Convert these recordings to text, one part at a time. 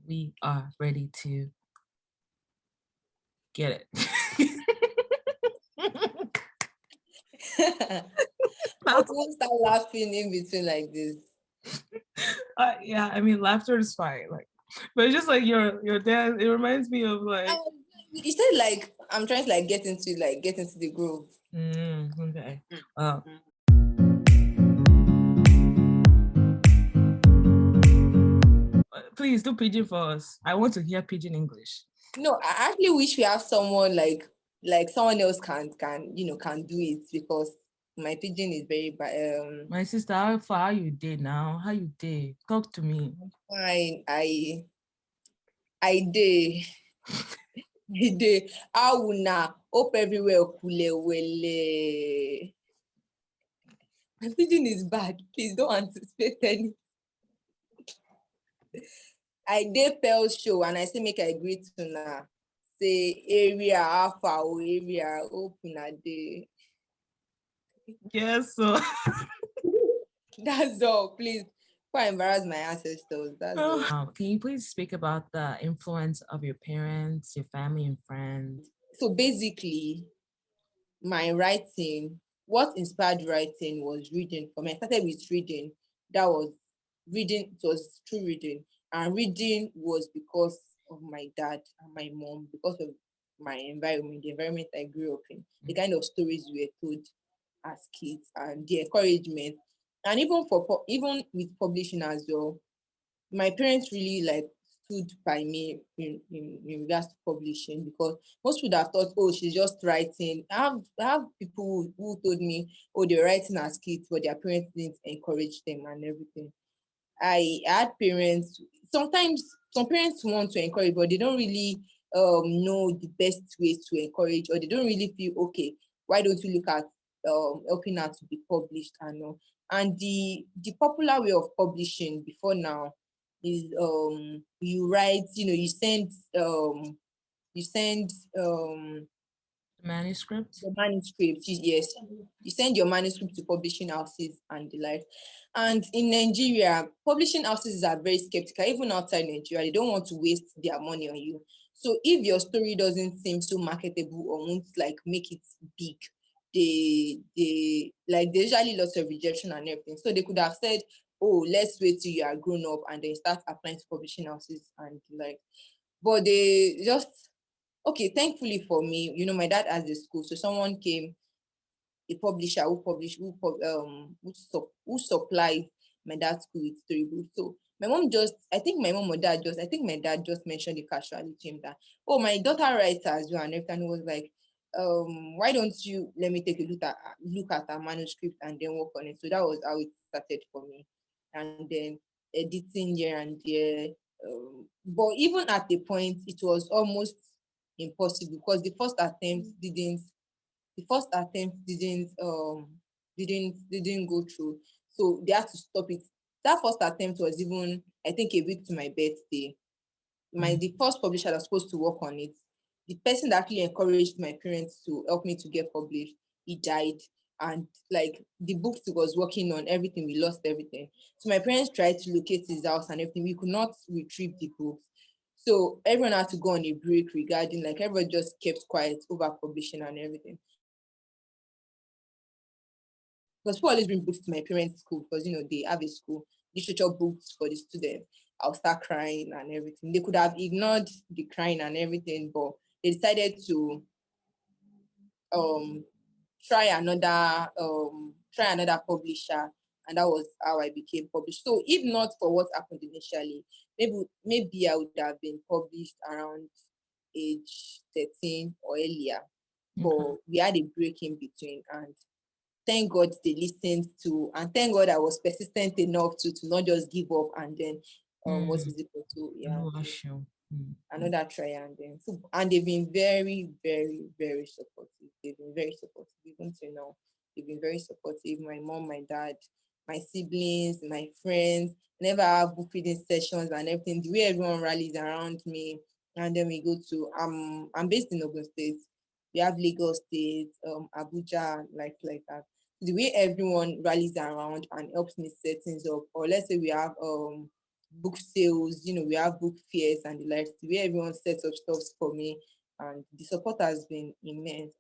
we are ready to get it. I won't start laughing in between like this. Yeah, I mean, laughter is fine. Like, but it's just like your dad. It reminds me of like. You said like I'm trying to like get into the groove. Okay. Well. Please do pidgin for us. I want to hear pidgin English. No, I actually wish we have someone like someone else can do it, because my pidgin is very bad. My sister, how far you did now? How you did? Talk to me. Fine, I did. I did. How una hope everywhere kulewele. My pidgin is bad. Please don't anticipate any. I did Pearl show and I say make I greet una. Say area alpha or area open a day. Yes, so That's all. Please, before I embarrass my ancestors. That's all. Can you please speak about the influence of your parents, your family, and friends? So basically, my writing, what inspired writing was reading. For me, I started with reading. That was reading. It was through reading, and reading was because of my dad and my mom, because of my environment, the environment I grew up in, the kind of stories we were told as kids, and the encouragement, and even with publishing as well. My parents really like stood by me in regards to publishing, because most would have thought, oh, she's just writing. I have people who told me, oh, they're writing as kids, but their parents didn't encourage them and everything. I had parents, sometimes some parents want to encourage, but they don't really know the best ways to encourage, or they don't really feel, okay, why don't you look at helping her to be published and all. And the popular way of publishing before now is you write, you send Manuscript? the manuscript. Yes, you send your manuscript to publishing houses and the like. And in Nigeria, publishing houses are very skeptical. Even outside Nigeria, they don't want to waste their money on you. So if your story doesn't seem so marketable or won't like make it big, they like there's usually lots of rejection and everything. So they could have said, oh, let's wait till you are grown up and then start applying to publishing houses and like. But they just, okay, thankfully for me, my dad has a school, so someone came, a publisher who published, who supplied my dad's school with storybooks. So my mom just, I think my mom or dad just, I think my dad just mentioned the casualty to him that, oh, my daughter writes as well, and everything. Was like, why don't you let me take a look at her manuscript and then work on it. So that was how it started for me, and then editing here and there. But even at the point, it was almost impossible, because the first attempt didn't go through. So they had to stop it. That first attempt was even, I think, a week to my birthday. The first publisher that was supposed to work on it, the person that actually encouraged my parents to help me to get published, he died. And like the books he was working on, everything, we lost everything. So my parents tried to locate his house and everything. We could not retrieve the books. So everyone had to go on a break regarding, like, everybody just kept quiet over publishing and everything. Because people always bring books to my parents' school, because they have a school, literature books for the students. I'll start crying and everything. They could have ignored the crying and everything, but they decided to um try another publisher, and that was how I became published. So if not for what happened initially, maybe I would have been published around age 13 or earlier. But we had a break in between, and thank God they listened to, and thank God I was persistent enough to not just give up and then what is it to another try, and then and they've been very, very, very supportive. They've been very supportive even till now. They've been very supportive. My mom, my dad, my siblings, my friends. Whenever I have book reading sessions and everything, the way everyone rallies around me, and then we go to I'm based in Ogun State. We have Lagos State, Abuja, like that. The way everyone rallies around and helps me set things up, or let's say we have book sales, we have book fairs and the likes, the way everyone sets up stuff for me, and the support has been immense.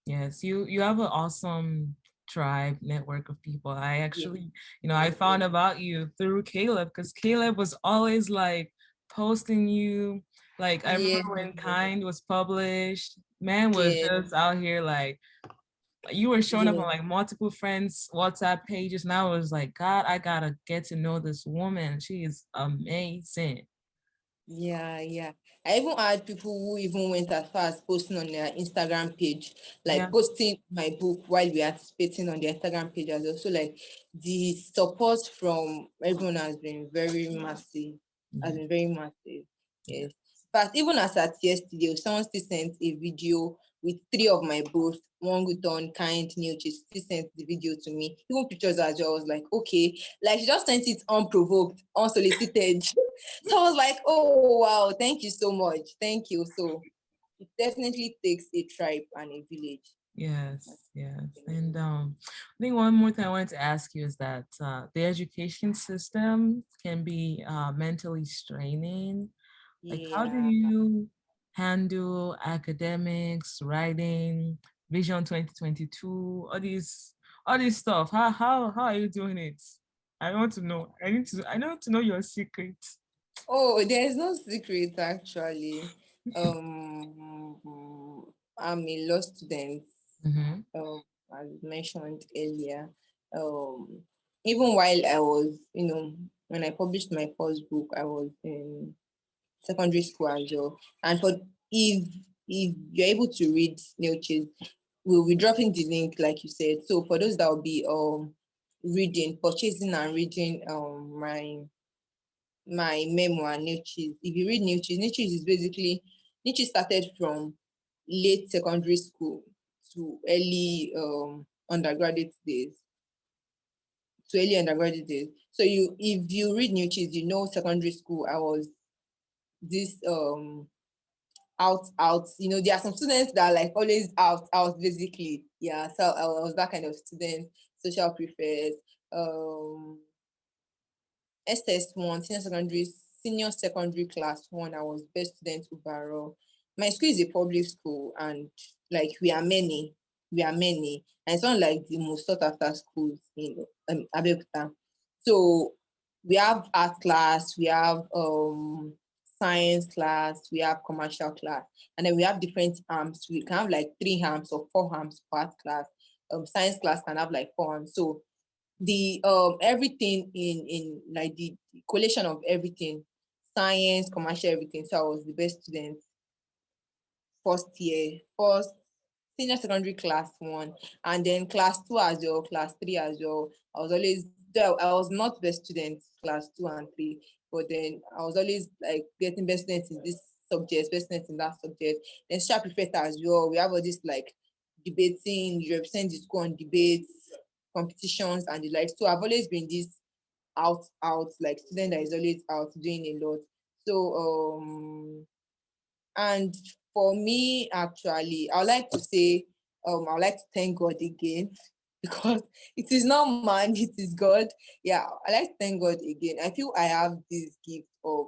Yes, you have an awesome tribe network of people. I Yes, actually, I found about you through Caleb because Caleb was always like posting you. Like I remember yes, when Kind was published, man was yes, just out here like you were showing up on yes. like multiple friends' WhatsApp pages, and I was like, God, I gotta get to know this woman. She is amazing. Yeah, yeah. I even had people who even went as far as posting on their Instagram page, like Yeah, posting my book while we are participating on their Instagram page as well. So like the support from everyone has been very massive, has yeah, been very massive. yeah. Yes. But even as at yesterday, someone still sent a video with three of my books, one good on kind new, she still sent the video to me, even pictures as well. I was like, okay, like she just sent it unprovoked, unsolicited. So I was like, oh wow, thank you so much. Thank you. So it definitely takes a tribe and a village. Yes, yes. And I think one more thing I wanted to ask you is that the education system can be mentally straining. Like, how do Yeah. you handle academics, writing, Vision 2022, all these stuff? How are you doing it? I want to know. I need to know your secret. Oh, there is no secret actually. Um, I'm a law student, Mm-hmm. as mentioned earlier. Um, Even while I was, when I published my first book, I was in secondary school as well. And for if you're able to read Neoches, we'll be dropping the link, like you said. So for those that will be reading, purchasing and reading my memoir, Niches. If you read Niches, Niches is basically Niches started from late secondary school to early undergraduate days. To early undergraduate days. So if you read Niches, secondary school, I was this out. There are some students that are like always out basically. Yeah, so I was that kind of student, social prefect, um SS1, senior secondary class one. I was best student overall. My school is a public school, and like we are many, and it's not like the most sought after schools in Abeokuta. So we have art class, we have science class, we have commercial class, and then we have different arms. We can have like 3 arms or 4 arms for art class. Science class can have like 4 arms. So the everything in like the collation of everything, science, commercial, everything. So I was the best student first year, first senior secondary class one, and then class two as well, class three as well. I was always though I was not best student class two and three, but then I was always like getting best students in this subject, best students in that subject. Then sharp prefect as well. We have all this like debating, you represent the school on debates, competitions and the like. So I've always been this out like student that is always out doing a lot. So and for me, actually, I would like to say, I would like to thank God again because it is not man, it is God. Yeah, I like to thank God again. I feel I have this gift of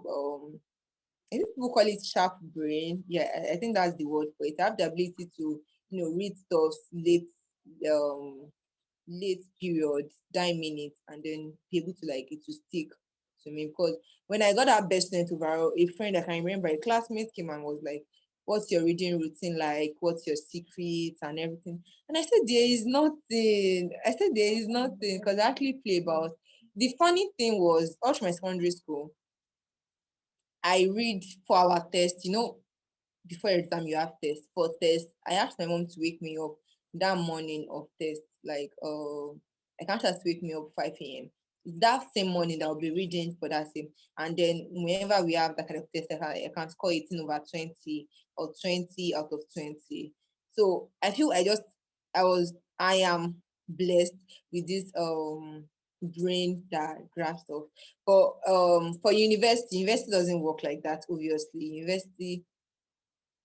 I think people call it sharp brain. Yeah, I think that's the word for it. I have the ability to, read stuff um late period, 9 minutes, and then be able to like it to stick to me. Because when I got that best student overall, a friend I can remember, a classmate came and was like, "What's your reading routine like? What's your secrets and everything?" And I said, "There is nothing." I said, "There is nothing," because I actually play about. The funny thing was, all through my secondary school, I read for our test. Before exam you have test. For test, I asked my mom to wake me up that morning of test. Like I can't just wake me up 5 a.m. That same morning I'll be reading for that same. And then whenever we have that kind of test, I can score 18 over 20 or 20 out of 20. So I am blessed with this brain that grabs stuff. But for university doesn't work like that, obviously. University,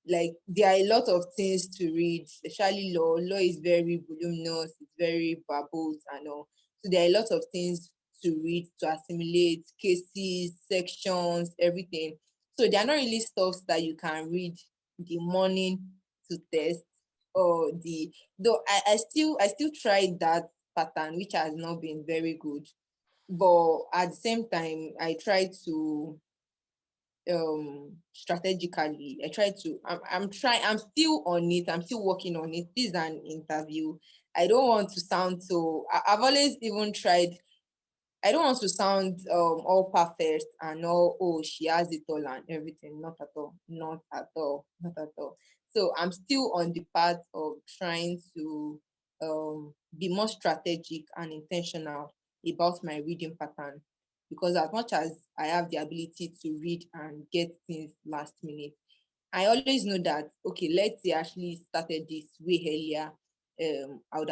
like there are a lot of things to read, especially law. Law is very voluminous, it's very verbose and all. So there are a lot of things to read, to assimilate cases, sections, everything. So they are not really stuff that you can read the morning to test, or the though I still tried that pattern, which has not been very good. But at the same time, I try to strategically. I'm still on it, I'm still working on it. This is an interview. I don't want to sound so I've always even tried. I don't want to sound all perfect and all, oh, she has it all and everything. Not at all. Not at all. Not at all. So I'm still on the path of trying to be more strategic and intentional about my reading pattern. Because as much as I have the ability to read and get things last minute, I always know that, okay, let's say I actually started this way earlier. I would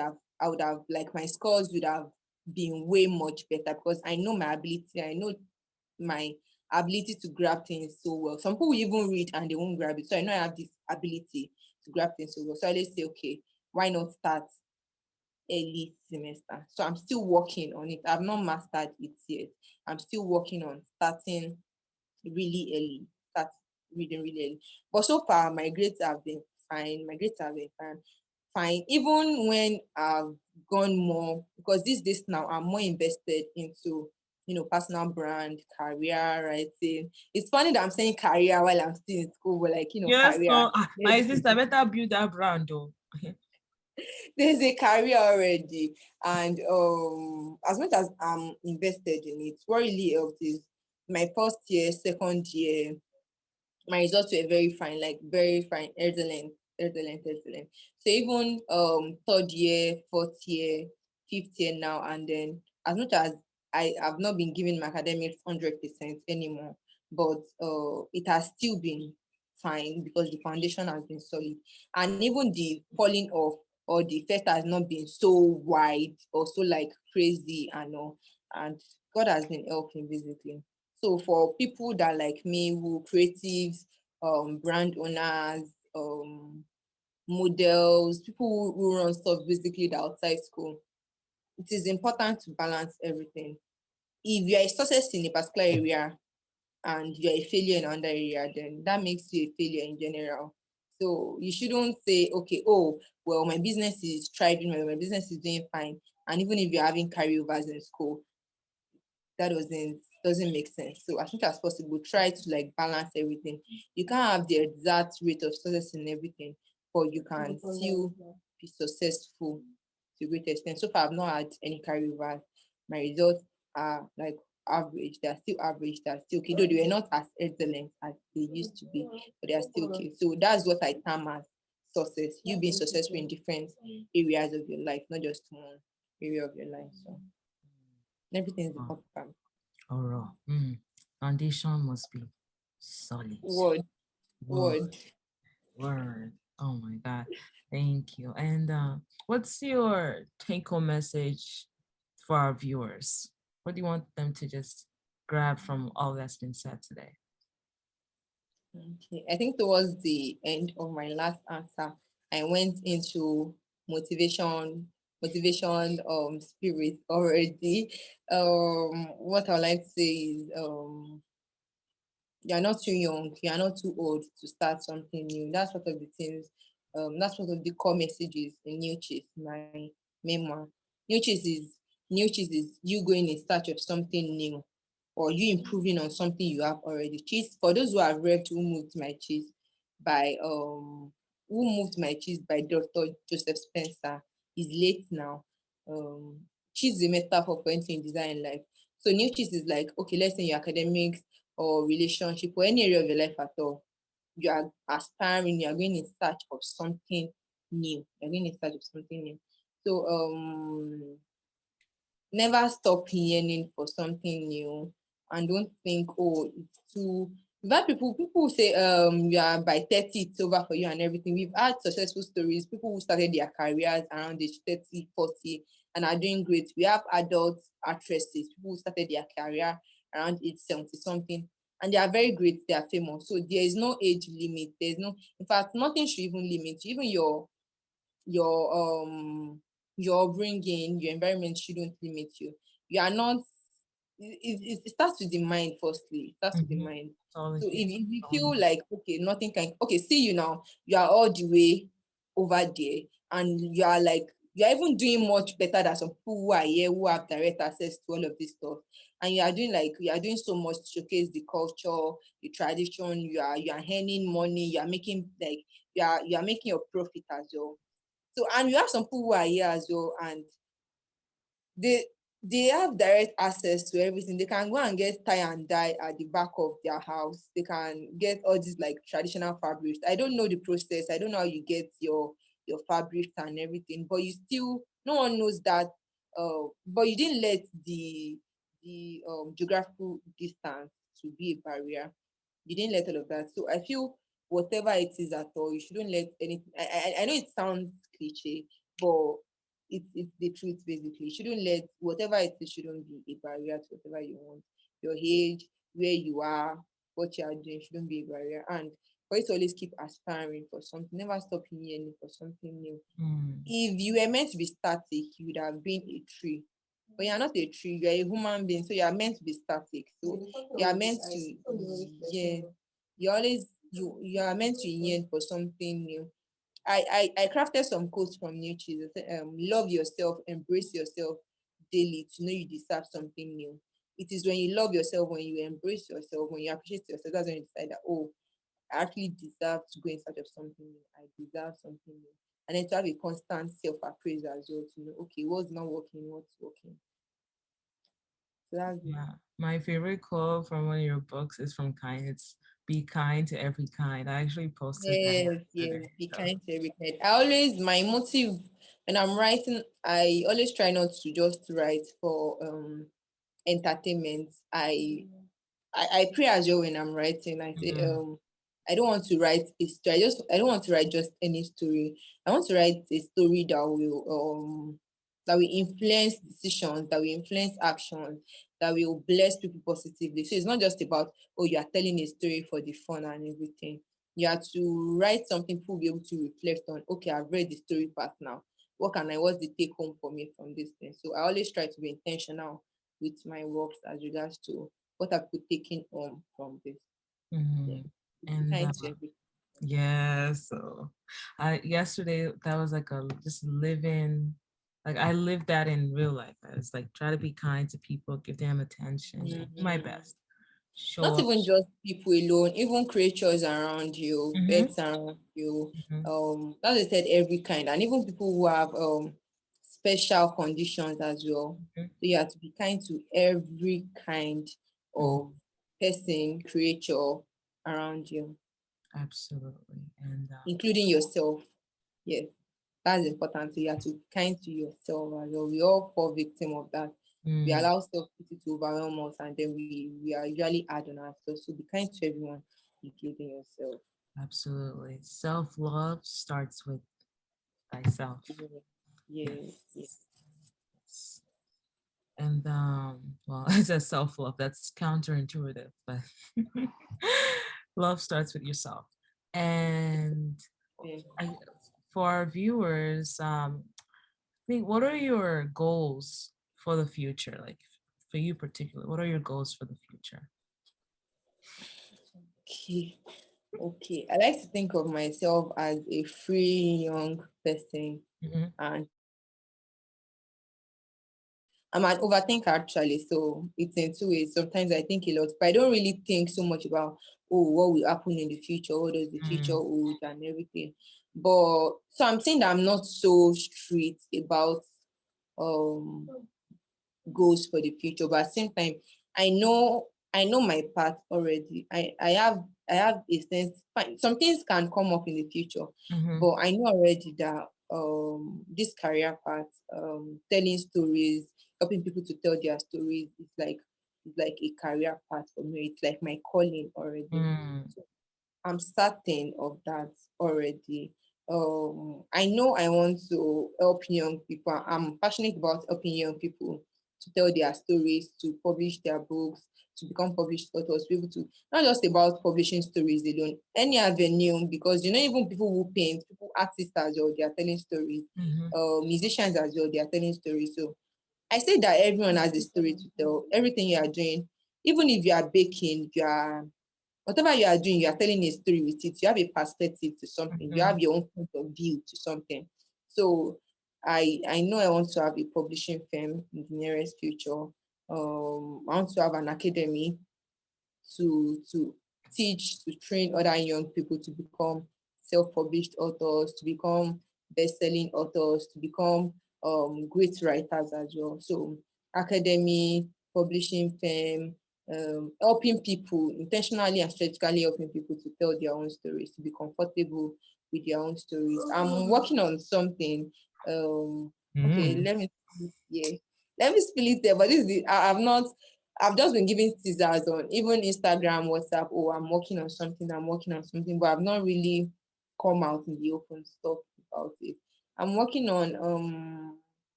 have like my scores would have been way much better, because I know my ability. I know my ability to grab things so well. Some people will even read and they won't grab it. So I know I have this ability to grab things so well. So I always say, okay, why not start early semester? So I'm still working on it. I've not mastered it yet. I'm still working on starting really early, start reading really early. But so far, my grades have been fine. My grades have been fine. Even when I've gone more, because these days now I'm more invested into, personal brand, career, writing. It's funny that I'm saying career while I'm still in school, but like, Yes, career. so my sister better build that brand though. There's a career already. And as much as I'm invested in it, what really helped is my first year, second year, my results were very fine, like very fine, excellent, excellent, excellent. So even third year, fourth year, fifth year now, and then as much as I have not been giving my academics 100% anymore, but it has still been fine because the foundation has been solid, and even the falling off or the effect has not been so wide or so like crazy and all, and God has been helping basically. So for people that like me, who creatives, brand owners, models, people who run stuff basically the outside school, it is important to balance everything. If you are a success in a particular area and you're a failure in another area, then that makes you a failure in general. So you shouldn't say, okay, oh, well, my business is thriving, my business is doing fine. And even if you're having carryovers in school, that doesn't make sense. So as much as possible, try to like balance everything. You can't have the exact rate of success in everything, but you can still be successful to a great extent. So far, I've not had any carryovers. My results are like average. They're still average. They're still okay. Though they were not as excellent as they used to be, but they're still okay. So that's what I term as success. You being successful in different areas of your life, not just one area of your life. So everything is Oh, important. all right. Foundation must be solid. Word, Word, word. word. Oh my God. Thank you. And what's your take-home message for our viewers? What do you want them to just grab from all that's been said today? Okay. I think towards the end of my last answer, I went into motivation, spirit already. What I like to say is you're not too young, you're not too old to start something new. That's one of the things, that's one of the core messages in New Chase, my memoir. New Chase is New Chase is you going in search of something new, or you improving on something you have already. Cheese, for those who have read by Who Moved My Cheese by Dr. Joseph Spencer, is late now. Um Cheese is a metaphor for anything in design in life. So new cheese is like, okay, let's say your academics or relationship or any area of your life at all, you are aspiring, you are going in search of something new. You're going in search of something new. So never stop yearning for something new, and don't think, oh, it's too. That people say you are by 30 it's over for you and everything. We've had successful stories, people who started their careers around age 30, 40, and are doing great. We have adult actresses, people who started their career around age 70 something, and they are very great, they are famous. So there is no age limit. There's no, in fact, nothing should even limit you. Even your your bringing, your environment shouldn't limit you. You are not it starts with the mind. Firstly, it starts with the Mm-hmm. mind. All So of it. if you feel like, okay, nothing can, okay, see you now, you are all the way over there, and you are like, you are even doing much better than some people who are here who have direct access to all of this stuff, and you are doing so much to showcase the culture, the tradition. You are earning money. You are making like you are making your profit as well. So, and you have some people who are here as well, and they they have direct access to everything. They can go and get tie and dye at the back of their house. They can get all these like traditional fabrics. I don't know the process. I don't know how you get your fabrics and everything, but you still, no one knows that. But you didn't let the geographical distance to be a barrier. You didn't let all of that. So I feel whatever it is at all, you shouldn't let anything. I know it sounds cliche, but it's the truth basically. You shouldn't let whatever it is shouldn't be a barrier to whatever you want. Your age, where you are, what you are doing shouldn't be a barrier. And for you to always keep aspiring for something, never stop yearning for something new. Mm. If you were meant to be static, you would have been a tree. But you're not a tree, you're a human being, so you're meant to be static. So you're meant to, yeah, you always you are meant to yearn for something new. I crafted some quotes from Nietzsche. That say, love yourself, embrace yourself daily to know you deserve something new. It is when you love yourself, when you embrace yourself, when you appreciate yourself, that's when you decide that, oh, I actually deserve to go in search of something new. I deserve something new. And then to have a constant self-appraisal as well to know, okay, what's not working, what's working. So that's it. Yeah. My favorite quote from one of your books is from Kind. It's be kind to every kind. I actually posted that Yes, yes, yesterday. be So kind to every kind. I always, my motive when I'm writing, I always try not to just write for entertainment. I pray as well when I'm writing. I say, mm, I don't want to write a story. I don't want to write just any story. I want to write a story that will influence decisions, that will influence actions, that will bless people positively. So it's not just about, oh, you are telling a story for the fun and everything. You have to write something people will be able to reflect on. Okay, I've read the story part now. What's the take home for me from this thing? So I always try to be intentional with my works as regards to what are people taking on from this. Yeah. mhm. Be And kind to everything. yeah, so I yesterday that was like a just living, like I lived that in real life. I was like try to be kind to people, give them attention, do my Mhm. best, show Not up. even just people alone, even creatures around you, Mm-hmm. pets around you, Mm-hmm. as I said, every kind, and even people who have special conditions as well. So you have to be kind to every kind Mm-hmm. of person, creature around you, Absolutely. And including yourself. Yes. That's important. So you have to be kind to yourself as well. We all fall victim of that. We mm, allow self-pity to overwhelm us, and then we are usually hard on ourselves. So be kind to everyone, including yourself. absolutely. Self-love starts with thyself. Yeah. Yes, yes. Yes. Yes. And well, it says self-love. That's counterintuitive, but love starts with yourself. And Yeah. I, for our viewers, I think what are your goals for the future? Like for you particularly, what are your goals for the future? Okay. Okay. I like to think of myself as a free young person, Mm-hmm. and I'm an overthinker actually, so it's in two ways. Sometimes I think a lot, but I don't really think so much about, oh, what will happen in the future, what does the future Mm, hold and everything. But so I'm saying that I'm not so strict about um goals for the future, but at the same time, I know my path already. I have a sense. Fine, some things can come up in the future, mm-hmm. but I know already that this career path, telling stories, helping people to tell their stories, it's like a career path for me. It's like my calling already. Mm, So I'm certain of that already. I know I want to help young people. I'm passionate about helping young people to tell their stories, to publish their books, to become published authors, to be able to not just about publishing stories alone, any avenue, because even people who paint, people artists as well, they are telling stories, mm-hmm. musicians as well, they are telling stories. So I say that everyone has a story to tell. Everything you are doing, even if you are baking, you are whatever you are doing, you are telling a story with it. You have a perspective to something. You have Mhm. your own point of view to something. So I know I want to have a publishing firm in the nearest future. I want to have an academy to teach, to train other young people to become self-published authors, to become best-selling authors, to become great writers as well. So academy, publishing firm, helping people intentionally and strategically helping people to tell their own stories, to be comfortable with their own stories. I'm working on something. Okay, Mm. yeah, let me spill it there. But this is I've not. I've just been giving teasers on even Instagram, WhatsApp. Oh, I'm working on something. I'm working on something, but I've not really come out in the open stuff about it. I'm working on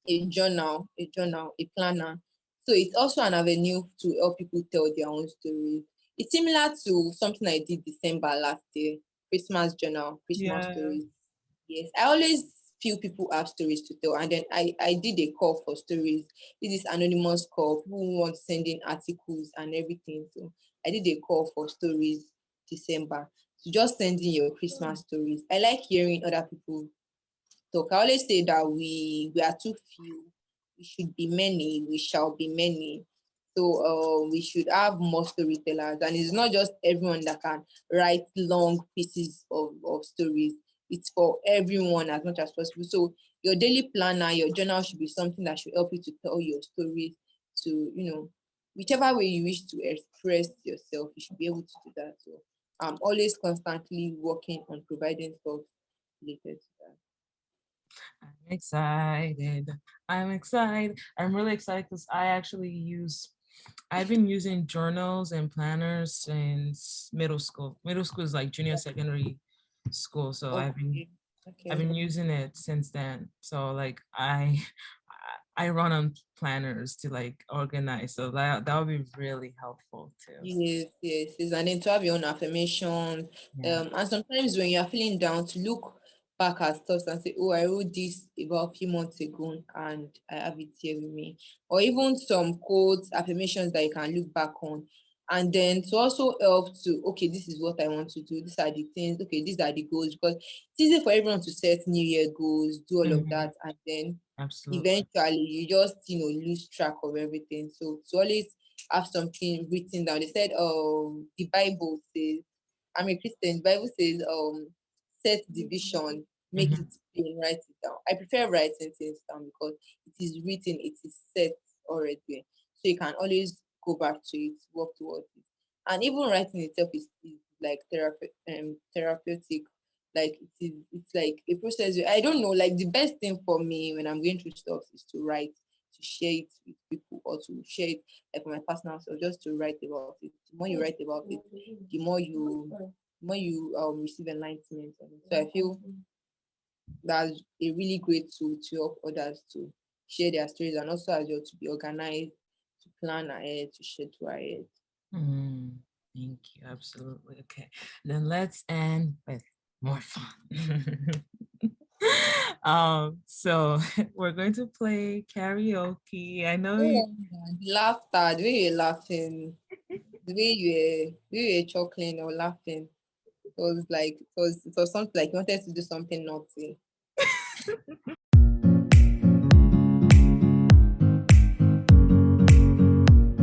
a planner. So it's also an avenue to help people tell their own stories. It's similar to something I did December last year, Christmas journal, Christmas Yeah. stories. Yes, I always feel people have stories to tell, and then I did a call for stories. This is anonymous call. People who want to send in articles and everything. So I did a call for stories December. So just send in your Christmas stories. I like hearing other people talk. I always say that we are too few. We should be many. We shall be many. So we should have more storytellers, and it's not just everyone that can write long pieces of stories. It's for everyone as much as possible. So your daily planner, your journal should be something that should help you to tell your stories. To whichever way you wish to express yourself, you should be able to do that. So I'm always constantly working on providing stuff related to that. I'm excited. I'm excited. I'm really excited because I've been using journals and planners since middle school. Middle school is like junior secondary school. So Okay. I've Okay. been using it since then. So like I run on planners to like organize. So that would be really helpful too. Yes, yes, yes. And then to have your own affirmation. Yeah. And sometimes when you're feeling down, to look back at stuff and say, oh, I wrote this about a few months ago and I have it here with me. Or even some quotes, affirmations that you can look back on. And then to also help to, okay, this is what I want to do. These are the things, okay, these are the goals. Because it's easy for everyone to set New Year goals, do all of Mhm. that. And then Absolutely. eventually you just lose track of everything. So to always have something written down. They said the Bible says, I'm a Christian, the Bible says set the vision, make it Mhm. plain, write it down. I prefer writing things down because it is written, it is set already, so you can always go back to it, work towards it. And even writing itself is like therapeutic. Like it's like a process. I don't know, like the best thing for me when I'm going through stuff is to write, to share it with people, or to share it like for my personal self, just to write about it. The more you write about it, the more you receive enlightenment on it. So I feel that's a really great tool to help others to share their stories, and also as well to be organized, to plan ahead, to schedule ahead. Mm, thank you. Absolutely. Okay. Then let's end with more fun. So we're going to play karaoke. I know you. Oh, the laughter, the way you're laughing, the way you're chuckling or laughing. It was something like you wanted to do something naughty.